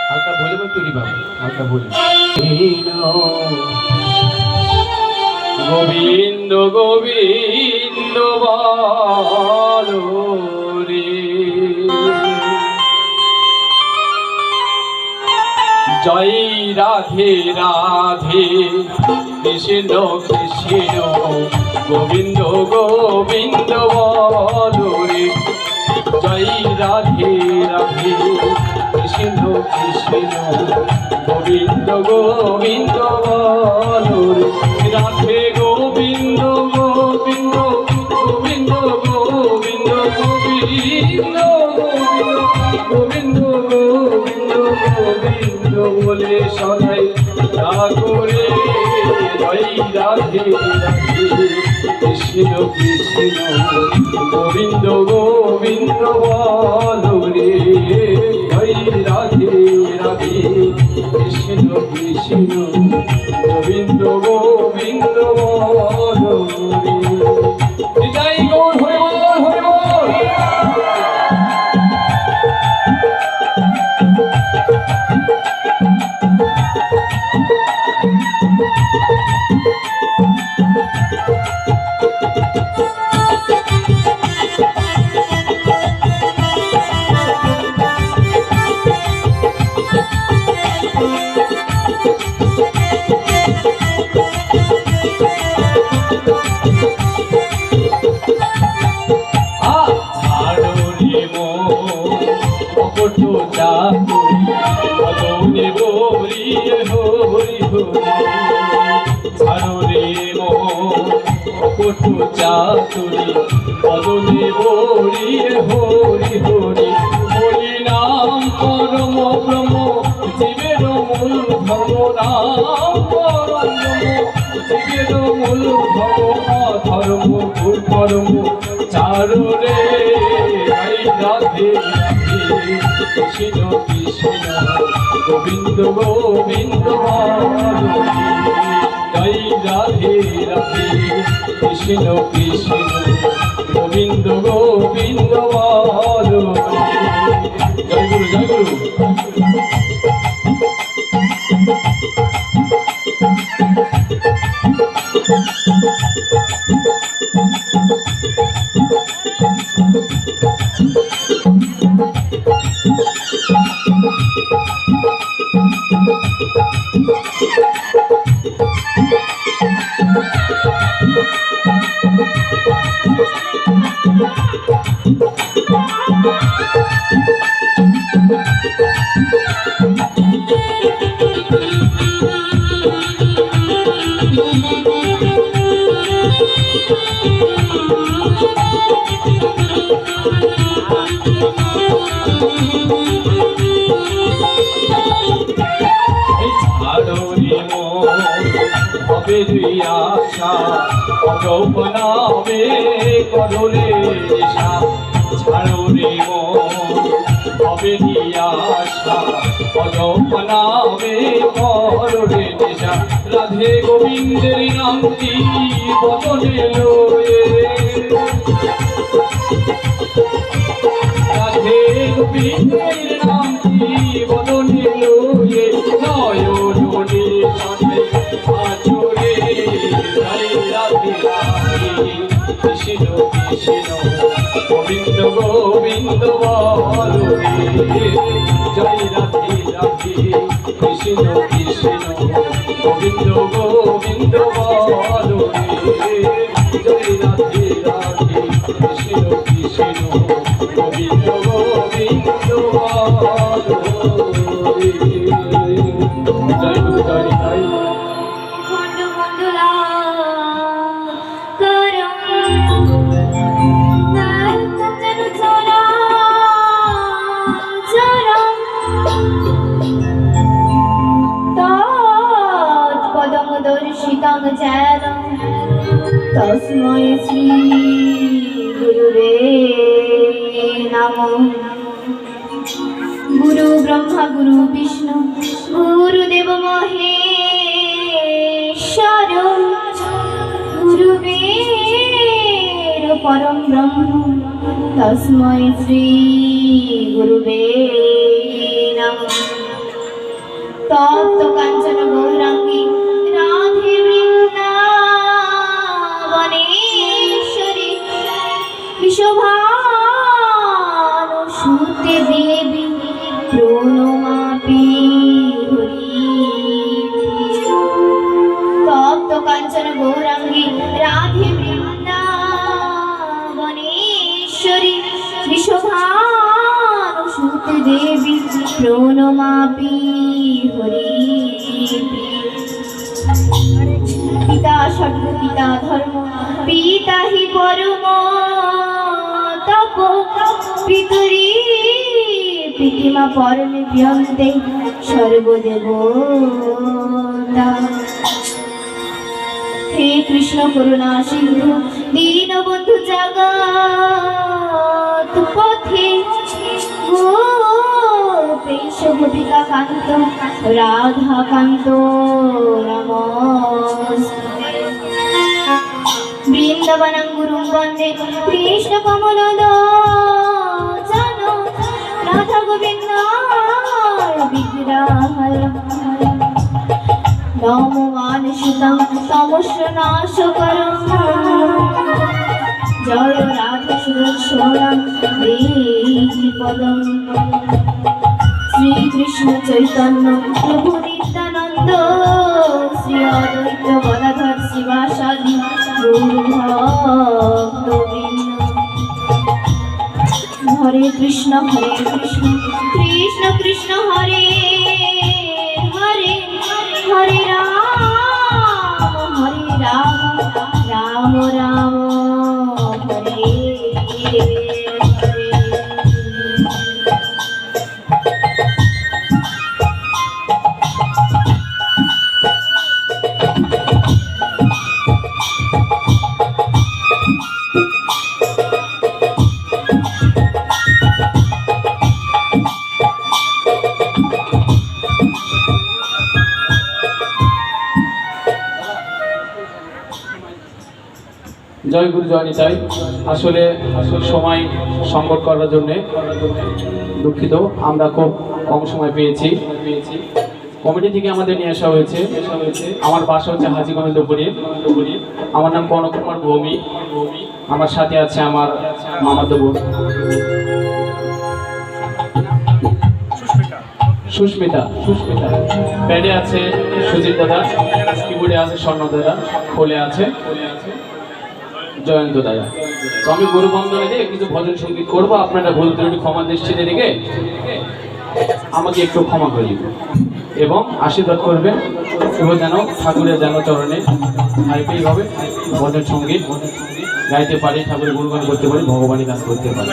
হালকা বলে তুলি বাবু, হালকা বলে। গোবিন্দ গোবিন্দ বলো রে, জয় রাধে রাধে কৃষ্ণ কৃষ্ণ গোবিন্দ গোবিন্দ বলো রে, জয় রাধে রাধে কৃষ্ণ কৃষ্ণ গোবিন্দ গোবিন্দ বলো রে, রাধে গোবিন্দ গোবিন্দ গোবিন্দ গোবিন্দ গোবিন্দ গোবিন্দ গোবিন্দ গোবিন্দ বলে সদাই ঠাকুরে, জয় রাধে রাধে কৃষ্ণ কৃষ্ণ গোবিন্দ গোবিন্দ বলো রে, জয় রাধে রাধে কৃষ্ণ কৃষ্ণ গোবিন্দ গোবিন্দ বলো রে। জয় গৌর হরি বল, হরি বল। চাতুরি বদনে হরি হরি হরি, হরি নাম পরম ব্রহ্ম জীবের মূল ধর্ম, নাম পরম জীবের মূল ধর্ম, ধর্ম কর্ম চারু রে, রাধে রাধে কৃষ্ণ কৃষ্ণ গোবিন্দ গোবিন্দ জয় রাধে রাধে কৃষ্ণ কৃষ্ণ গোবিন্দ গোবিন্দ বলো। জয় গুরু, জয় গুরু। আশা অজৌপনামে করলে নেশা, ছাড়ো রে হবে আশা অজৌপনামে করলে নেশা, রাধে গোবিন্দের নামটি বদনে লয়ে, রাধে গোবিন্দের নামটি বদনে লয়ে, নয়নে সনে আচরে কৃষ্ণ কৃষ্ণ গোবিন্দ গোবিন্দ বলো রে, জয় রাধে রাধে কৃষ্ণ কৃষ্ণ গোবিন্দ গোবিন্দ বলো রে, জয় রাধে রাধে কৃষ্ণ কৃষ্ণ গোবিন্দ গোবিন্দ বলো রে। জয় গুরু, জয় জয়। तस्मै श्री गुरुवे नमः। गुरु ब्रह्मा गुरु विष्णु गुरुदेव महेश्वर, गुरुवे পরম ব্রহ্ম তস্मै শ্রী গুরুবে নমঃ। তপ্ত কাঞ্চন গৌরাঙ্গী রাধে বৃন্দাবনেশ্বরী বিশোভানুসুতে দেবী প্রণমামি হরি। তপ্ত কাঞ্চন গৌরাঙ্গী রাধে বৃন্দাবনেশ্বরী বিশোভানুসুতে দেবী প্রণমামি হরি। পিতা সর্ব পিতা ধর্ম পিতা হি পরম তপ পিতুরি প্রীতিমা পরমে প্রিয়ন্তে সর্বদেবতা। হে কৃষ্ণ করুণা সিন্ধু দীনবন্ধু জগৎ পথে গোপেশ গোপিকা কান্ত রাধা কান্ত নমস্তে। বৃন্দাবনং গুরুং বন্দে কৃষ্ণ কমললোচন রাধা গোবিন্দায় বিগ্রহায় নমো মানসুতং তমস্য নাশকরং জয় রাধা সুদর্শনং দেহি পদং। শ্রীকৃষ্ণ চৈতন্য প্রভু নিত্যানন্দ শ্রী অদ্বৈত গদাধর শিবাসাদি গৌরভক্তবৃন্দ। হরে কৃষ্ণ কৃষ্ণ কৃষ্ণ হরে হরে হরে রাম রাম রাম হরে হরে। জয় গুরু জয় নিতাই। আসলে সময় সংকট করার জন্য দুঃখিত, আমরা খুব কম সময় পেয়েছি। কমিটি থেকে আমাদের নিয়ে আসা হয়েছে। আমার বাসা হচ্ছে হাজি গোবিন্দপুরে। আমার নাম কনক কুমার ভৌমি। আমার সাথে আছে আমার মামাতো বোন সুস্মিতা। প্যাডে আছে সুজিত দাদা, কিবোর্ডে আছে স্বর্ণ দাদা, খোলে আছে জয়ন্ত দাদা। তো আমি গুরু বন্দনে দিয়ে কিছু ভজন সঙ্গীত করবো। আপনারা ভুল ত্রুটি ক্ষমা দৃষ্টিতে রেখে আমাকে একটু ক্ষমা করে দিবেন এবং আশীর্বাদ করবেন এবং যেন ঠাকুরের যেন চরণে হাইপেই হবে ভজন সঙ্গীত গাইতে পারি, ঠাকুরের গুণগান করতে পারি, ভগবানের কাজ করতে পারি।